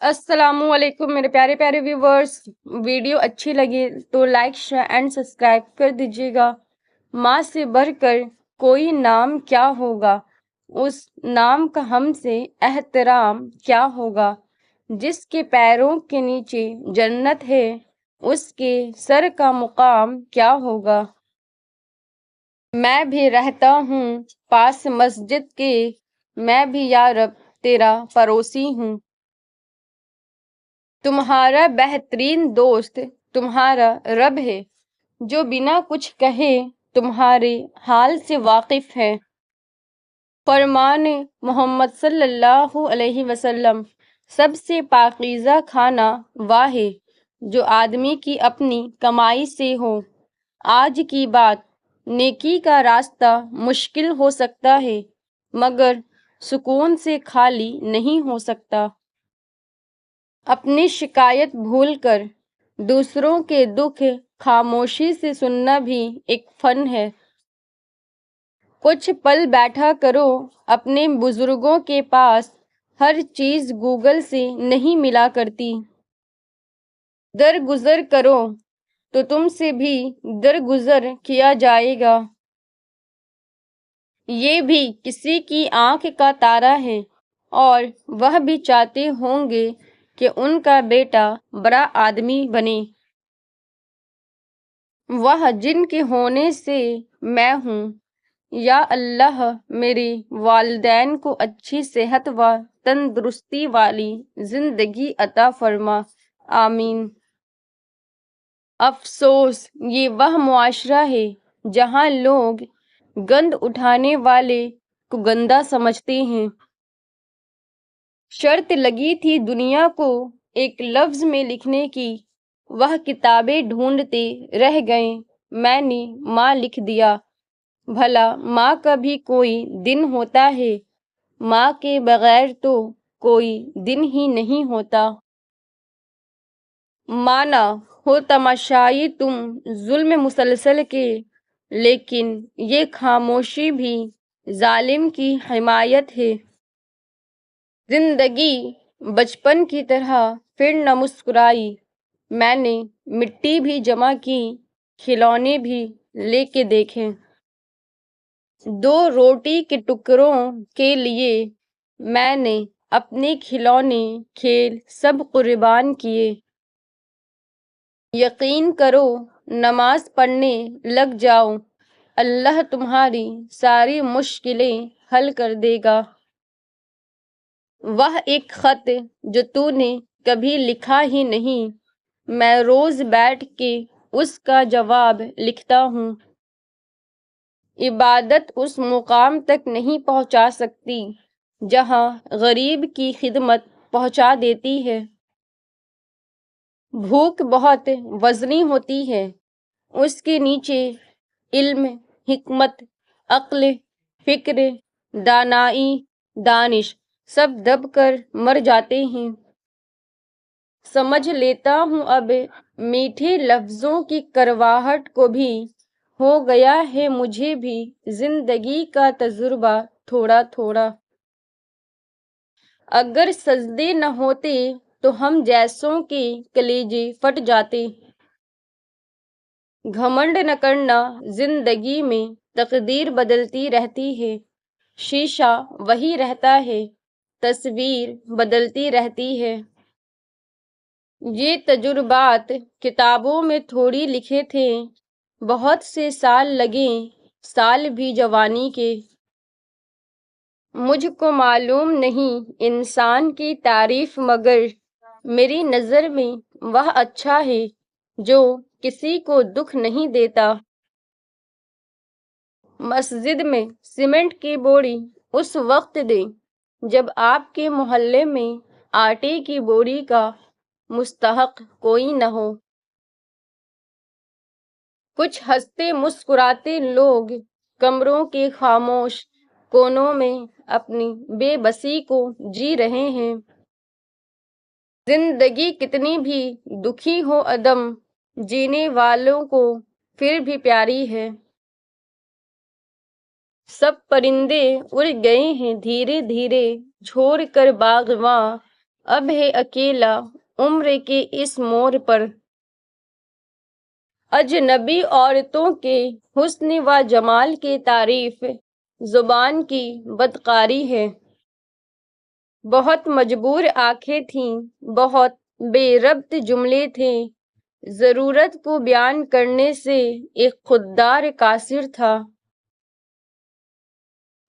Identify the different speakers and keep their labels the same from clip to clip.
Speaker 1: السلام علیکم میرے پیارے پیارے ویورز. ویڈیو اچھی لگی تو لائک شیئر اینڈ سبسکرائب کر دیجیے گا. ماں سے بڑھ کر کوئی نام کیا ہوگا، اس نام کا ہم سے احترام کیا ہوگا. جس کے پیروں کے نیچے جنت ہے اس کے سر کا مقام کیا ہوگا. میں بھی رہتا ہوں پاس مسجد کے، میں بھی یا رب تیرا پڑوسی ہوں. تمہارا بہترین دوست تمہارا رب ہے، جو بنا کچھ کہے تمہارے حال سے واقف ہے. فرمان محمد صلی اللہ علیہ وسلم سب سے پاکیزہ کھانا وہ ہے جو آدمی کی اپنی کمائی سے ہو. آج کی بات، نیکی کا راستہ مشکل ہو سکتا ہے مگر سکون سے خالی نہیں ہو سکتا. اپنی شکایت بھول کر دوسروں کے دکھ خاموشی سے سننا بھی ایک فن ہے. کچھ پل بیٹھا کرو اپنے بزرگوں کے پاس، ہر چیز گوگل سے نہیں ملا کرتی. درگزر کرو تو تم سے بھی درگزر کیا جائے گا. یہ بھی کسی کی آنکھ کا تارا ہے اور وہ بھی چاہتے ہوں گے کہ ان کا بیٹا بڑا آدمی بنے. وہ جن کے ہونے سے میں ہوں. یا اللہ میرے والدین کو اچھی صحت و تندرستی والی زندگی عطا فرما، آمین. افسوس، یہ وہ معاشرہ ہے جہاں لوگ گند اٹھانے والے کو گندا سمجھتے ہیں. شرط لگی تھی دنیا کو ایک لفظ میں لکھنے کی، وہ کتابیں ڈھونڈتے رہ گئے، میں نے ماں لکھ دیا. بھلا ماں کا بھی کوئی دن ہوتا ہے، ماں کے بغیر تو کوئی دن ہی نہیں ہوتا. مانا ہو تماشائی تم ظلم مسلسل کے، لیکن یہ خاموشی بھی ظالم کی حمایت ہے. زندگی بچپن کی طرح پھر نہ مسکرائی، میں نے مٹی بھی جمع کی، کھلونے بھی لے کے دیکھے. دو روٹی کے ٹکڑوں کے لیے میں نے اپنے کھلونے کھیل سب قربان کیے. یقین کرو نماز پڑھنے لگ جاؤ، اللہ تمہاری ساری مشکلیں حل کر دے گا. وہ ایک خط جو تو نے کبھی لکھا ہی نہیں، میں روز بیٹھ کے اس کا جواب لکھتا ہوں. عبادت اس مقام تک نہیں پہنچا سکتی جہاں غریب کی خدمت پہنچا دیتی ہے. بھوک بہت وزنی ہوتی ہے، اس کے نیچے علم، حکمت، عقل، فکر، دانائی، دانش سب دب کر مر جاتے ہیں. سمجھ لیتا ہوں اب میٹھے لفظوں کی کرواہٹ کو بھی، ہو گیا ہے مجھے بھی زندگی کا تجربہ تھوڑا تھوڑا. اگر سجدے نہ ہوتے تو ہم جیسوں کے کلیجے پھٹ جاتے. گھمنڈ نہ کرنا، زندگی میں تقدیر بدلتی رہتی ہے، شیشہ وہی رہتا ہے، تصویر بدلتی رہتی ہے. یہ تجربات کتابوں میں تھوڑی لکھے تھے، بہت سے سال لگے، سال بھی جوانی کے. مجھ کو معلوم نہیں انسان کی تعریف، مگر میری نظر میں وہ اچھا ہے جو کسی کو دکھ نہیں دیتا. مسجد میں سیمنٹ کی بوری اس وقت دیں جب آپ کے محلے میں آٹے کی بوری کا مستحق کوئی نہ ہو. کچھ ہنستے مسکراتے لوگ کمروں کے خاموش کونوں میں اپنی بے بسی کو جی رہے ہیں. زندگی کتنی بھی دکھی ہو عدم جینے والوں کو پھر بھی پیاری ہے. سب پرندے اڑ گئے ہیں دھیرے دھیرے چھوڑ کر باغباں، اب ہے اکیلا عمر کے اس موڑ پر، اجنبی عورتوں کے حسن و جمال کی تعریف زبان کی بدکاری ہے۔ بہت مجبور آنکھیں تھیں، بہت بے ربط جملے تھے، ضرورت کو بیان کرنے سے ایک خوددار قاصر تھا۔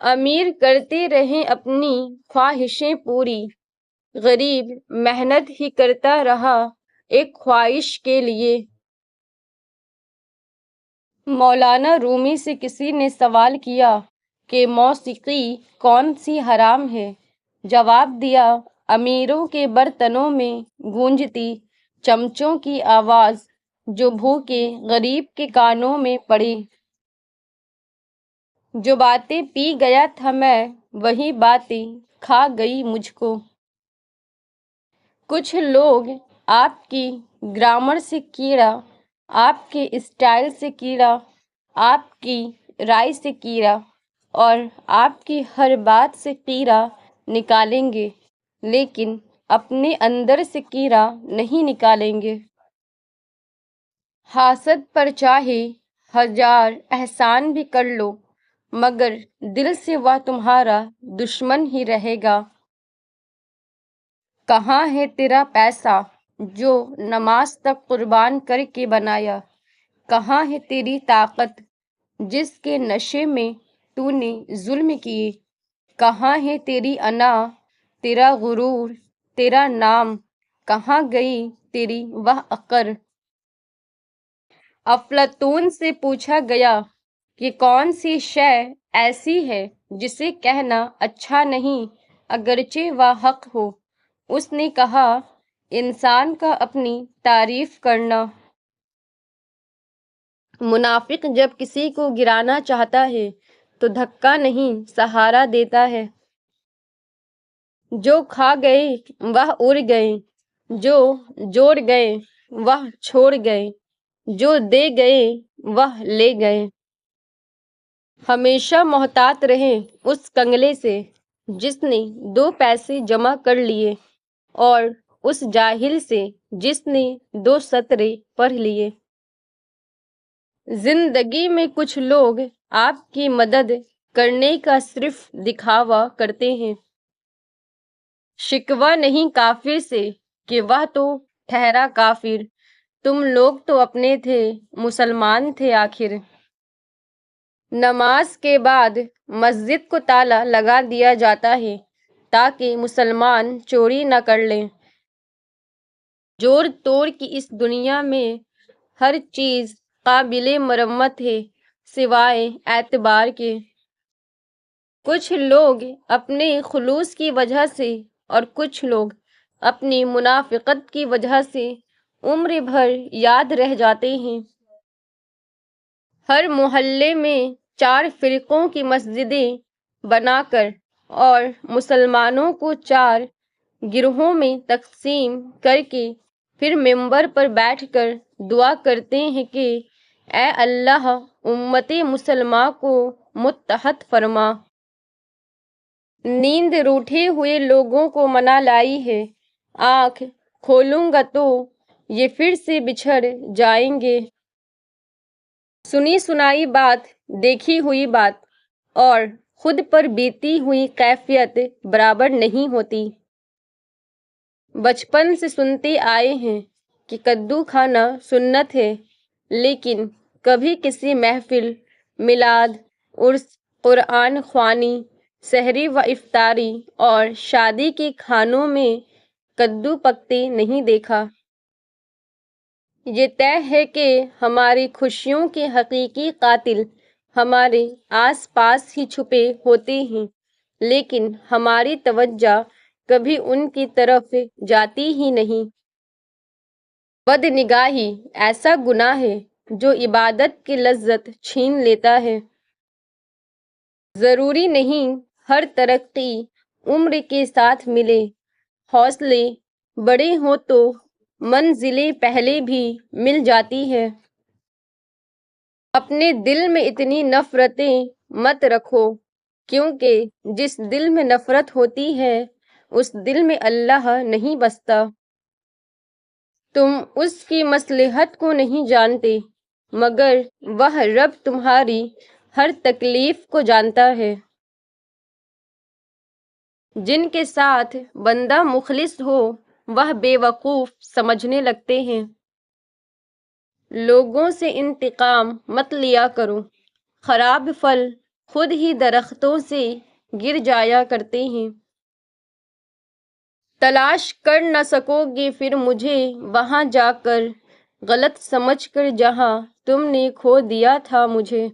Speaker 1: امیر کرتے رہے اپنی خواہشیں پوری، غریب محنت ہی کرتا رہا ایک خواہش کے لیے۔ مولانا رومی سے کسی نے سوال کیا کہ موسیقی کون سی حرام ہے؟ جواب دیا، امیروں کے برتنوں میں گونجتی چمچوں کی آواز جو بھوکے غریب کے کانوں میں پڑے۔ جو باتیں پی گیا تھا میں، وہی باتیں کھا گئی مجھ کو۔ کچھ لوگ آپ کی گرامر سے کیڑا، آپ کے اسٹائل سے کیڑا، آپ کی رائے سے کیڑا اور آپ کی ہر بات سے کیڑا نکالیں گے، لیکن اپنے اندر سے کیڑا نہیں نکالیں گے۔ حاسد پر چاہے ہزار احسان بھی کر لو، مگر دل سے وہ تمہارا دشمن ہی رہے گا۔ کہاں ہے تیرا پیسہ جو نماز تک قربان کر کے بنایا؟ کہاں ہے تیری طاقت جس کے نشے میں تو نے ظلم کیے؟ کہاں ہے تیری انا، تیرا غرور، تیرا نام؟ کہاں گئی تیری وہ عقل؟ افلاطون سے پوچھا گیا کہ کون سی شے ایسی ہے جسے کہنا اچھا نہیں اگرچہ وہ حق ہو؟ اس نے کہا، انسان کا اپنی تعریف کرنا۔ منافق جب کسی کو گرانا چاہتا ہے تو دھکا نہیں سہارا دیتا ہے۔ جو کھا گئے وہ اڑ گئے، جو جوڑ گئے وہ چھوڑ گئے، جو دے گئے وہ لے گئے۔ ہمیشہ محتاط رہیں اس کنگلے سے جس نے 2 پیسے جمع کر لیے، اور اس جاہل سے جس نے 2 سطرے پڑھ لیے۔ زندگی میں کچھ لوگ آپ کی مدد کرنے کا صرف دکھاوا کرتے ہیں۔ شکوہ نہیں کافر سے کہ وہ تو ٹھہرا کافر، تم لوگ تو اپنے تھے، مسلمان تھے آخر۔ نماز کے بعد مسجد کو تالا لگا دیا جاتا ہے تاکہ مسلمان چوری نہ کر لیں۔ جوڑ توڑ کی اس دنیا میں ہر چیز قابل مرمت ہے سوائے اعتبار کے۔ کچھ لوگ اپنے خلوص کی وجہ سے اور کچھ لوگ اپنی منافقت کی وجہ سے عمر بھر یاد رہ جاتے ہیں۔ ہر محلے میں 4 فرقوں کی مسجدیں بنا کر اور مسلمانوں کو 4 گروہوں میں تقسیم کر کے پھر منبر پر بیٹھ کر دعا کرتے ہیں کہ اے اللہ امت مسلمہ کو متحد فرما۔ نیند روٹھے ہوئے لوگوں کو منا لائی ہے، آنکھ کھولوں گا تو یہ پھر سے بچھڑ جائیں گے۔ سنی سنائی بات، دیکھی ہوئی بات اور خود پر بیتی ہوئی کیفیت برابر نہیں ہوتی۔ بچپن سے سنتے آئے ہیں کہ کدو کھانا سنت ہے، لیکن کبھی کسی محفل، میلاد، عرس، قرآن خوانی، سحری و افطاری اور شادی کے کھانوں میں کدو پکتے نہیں دیکھا۔ یہ طے ہے کہ ہماری خوشیوں کے حقیقی قاتل ہمارے آس پاس ہی چھپے ہوتے ہیں، لیکن ہماری توجہ کبھی ان کی طرف جاتی ہی نہیں۔ بدنگاہی ایسا گناہ ہے جو عبادت کی لذت چھین لیتا ہے۔ ضروری نہیں ہر ترقی عمر کے ساتھ ملے، حوصلے بڑے ہوں تو منزلیں پہلے بھی مل جاتی ہیں۔ اپنے دل میں اتنی نفرتیں مت رکھو، کیونکہ جس دل میں نفرت ہوتی ہے اس دل میں اللہ نہیں بستا۔ تم اس کی مصلحت کو نہیں جانتے، مگر وہ رب تمہاری ہر تکلیف کو جانتا ہے۔ جن کے ساتھ بندہ مخلص ہو وہ بے وقوف سمجھنے لگتے ہیں۔ لوگوں سے انتقام مت لیا کرو، خراب پھل خود ہی درختوں سے گر جایا کرتے ہیں۔ تلاش کر نہ سکو گے پھر مجھے وہاں جا کر، غلط سمجھ کر جہاں تم نے کھو دیا تھا مجھے۔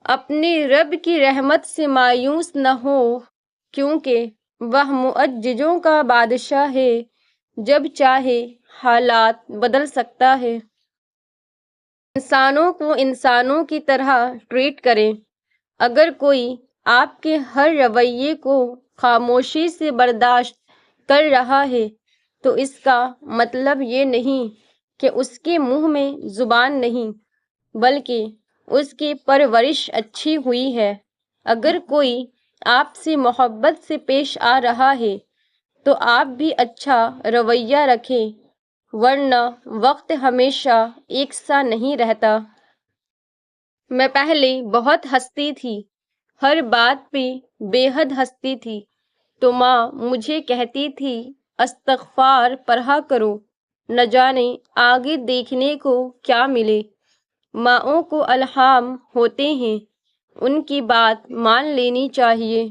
Speaker 1: اپنے رب کی رحمت سے مایوس نہ ہو، کیونکہ وہ معجزوں کا بادشاہ ہے، جب چاہے حالات بدل سکتا ہے۔ انسانوں کو انسانوں کی طرح ٹریٹ کریں۔ اگر کوئی آپ کے ہر رویے کو خاموشی سے برداشت کر رہا ہے تو اس کا مطلب یہ نہیں کہ اس کے منہ میں زبان نہیں، بلکہ اس کی پرورش اچھی ہوئی ہے۔ اگر کوئی آپ سے محبت سے پیش آ رہا ہے تو آپ بھی اچھا رویہ رکھیں، ورنہ وقت ہمیشہ ایک سا نہیں رہتا۔ میں پہلے بہت ہنستی تھی، ہر بات پہ بے حد ہنستی تھی، تو ماں مجھے کہتی تھی استغفار پڑھا کرو، نہ جانے آگے دیکھنے کو کیا ملے۔ ماؤں کو الہام ہوتے ہیں، ان کی بات مان لینی چاہیے۔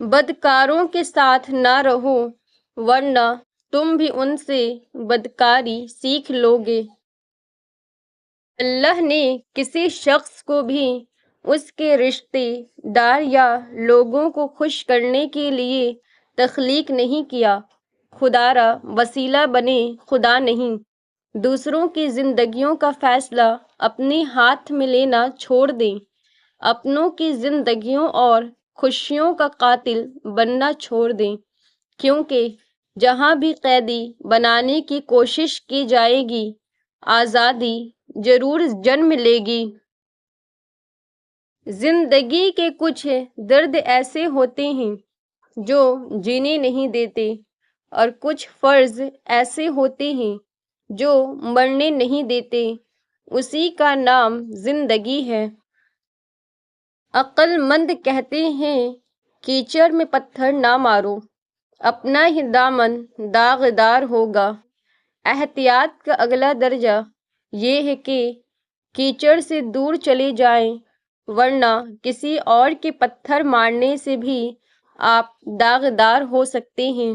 Speaker 1: بدکاروں کے ساتھ نہ رہو، ورنہ تم بھی ان سے بدکاری سیکھ لو گے۔ اللہ نے کسی شخص کو بھی اس کے رشتے دار یا لوگوں کو خوش کرنے کے لیے تخلیق نہیں کیا۔ خدا را وسیلہ بنے، خدا نہیں۔ دوسروں کی زندگیوں کا فیصلہ اپنے ہاتھ میں لینا چھوڑ دیں، اپنوں کی زندگیوں اور خوشیوں کا قاتل بننا چھوڑ دیں، کیونکہ جہاں بھی قیدی بنانے کی کوشش کی جائے گی، آزادی ضرور جنم لے گی۔ زندگی کے کچھ درد ایسے ہوتے ہیں جو جینے نہیں دیتے، اور کچھ فرض ایسے ہوتے ہیں جو مرنے نہیں دیتے، اسی کا نام زندگی ہے۔ عقل مند کہتے ہیں کیچڑ میں پتھر نہ مارو، اپنا ہی دامن داغدار ہوگا۔ احتیاط کا اگلا درجہ یہ ہے کہ کیچڑ سے دور چلے جائیں، ورنہ کسی اور کے پتھر مارنے سے بھی آپ داغدار ہو سکتے ہیں۔